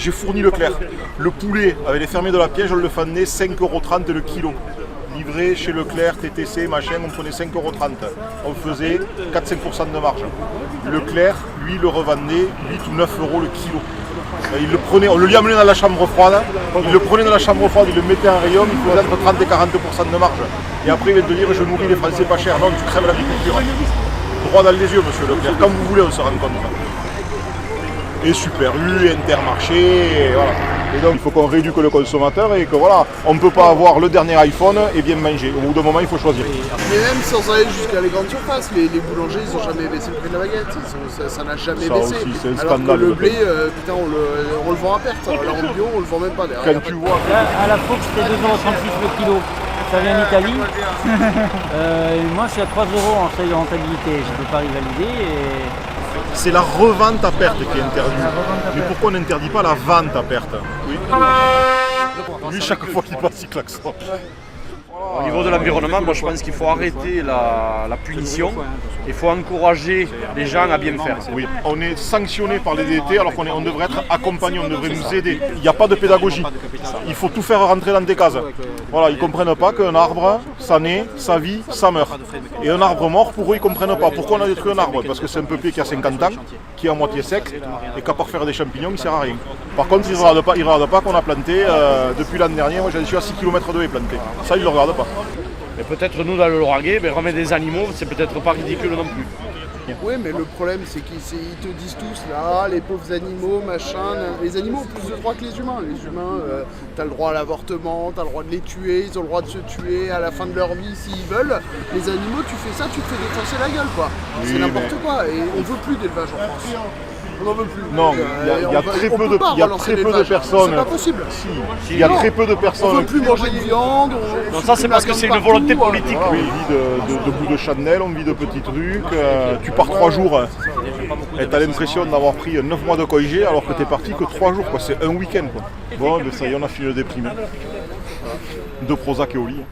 j'ai fourni Leclerc. Le poulet avec les fermiers de la Piège, on le vendait 5,30 € le kilo. Livré chez Leclerc, TTC, machin, on prenait 5,30 €. On faisait 4-5% de marge. Leclerc, lui, le revendait 8 ou 9 € le kilo. Il le prenait, on le lui amenait dans la chambre froide, il le prenait dans la chambre froide, il le mettait en rayon, il faisait entre 30 et 40% de marge. Et après, il vient de dire, je nourris les Français pas cher. Non, tu crèves l'agriculture. Droit dans les yeux, monsieur Leclerc. Quand vous voulez, on se rencontre. Et Super U, Intermarché, et voilà. Et donc il faut qu'on rééduque le consommateur et que voilà, on ne peut pas avoir le dernier iPhone et bien manger. Au bout d'un moment, il faut choisir. Mais même sans aller jusqu'à les grandes surfaces, les boulangers, ils n'ont jamais baissé le prix de la baguette. Ça n'a jamais Ça baissé. aussi, c'est un Alors scandale, que le le blé, prix. putain, on le vend à perte. Alors en bio, on le vend même pas derrière. Quand tu vois. Là, à la Fox, c'était 2,36 € le kilo. Ça vient d'Italie. Moi, je suis à 3 € en seuil de rentabilité. Je ne peux pas rivaliser. C'est la revente à perte qui est interdite. Mais pourquoi on n'interdit pas la vente à perte? Oui. Lui, chaque fois qu'il passe, il klaxonne. Au niveau de l'environnement, moi je pense qu'il faut arrêter la punition. Il faut encourager les gens à bien faire. Oui, on est sanctionné par les DT alors qu'on devrait être accompagné, on devrait nous aider. Il n'y a pas de pédagogie. Il faut tout faire rentrer dans des cases. Voilà, ils ne comprennent pas qu'un arbre, ça naît, ça vit, ça meurt. Et un arbre mort, pour eux, ils ne comprennent pas. Pourquoi on a détruit un arbre? Parce que c'est un peuplier qui a 50 ans, qui est à moitié sec, et qu'à part faire des champignons, il ne sert à rien. Par contre, ils ne regardent pas qu'on a planté, depuis l'an dernier, moi j'en suis à 6 km de haies plantées. Ça, ils ne le regardent pas. Et peut-être nous dans le Lauragais, remettre des animaux, c'est peut-être pas ridicule non plus. Oui, mais le problème, c'est qu'ils te disent tous, là, les pauvres animaux, machin. Les animaux ont plus de droits que les humains. Les humains, t'as le droit à l'avortement, t'as le droit de les tuer, ils ont le droit de se tuer à la fin de leur vie s'ils veulent. Les animaux, tu fais ça, tu te fais défoncer la gueule, quoi. C'est n'importe quoi. Et on veut plus d'élevage en France. On n'en veut plus. Non, il y a très peu de personnes. C'est pas possible. Il y a très peu de On personnes. veut plus manger de viande. Non, ça c'est parce que c'est une volonté politique. Oui, on vit de bouts de chandelle, on vit de petits trucs. Tu pars 3 jours et tu as l'impression d'avoir pris 9 mois de congé alors que tu es parti que 3 jours. C'est un week-end. Bon, ça y est, on a fini le déprimé. De Prozac et au lit.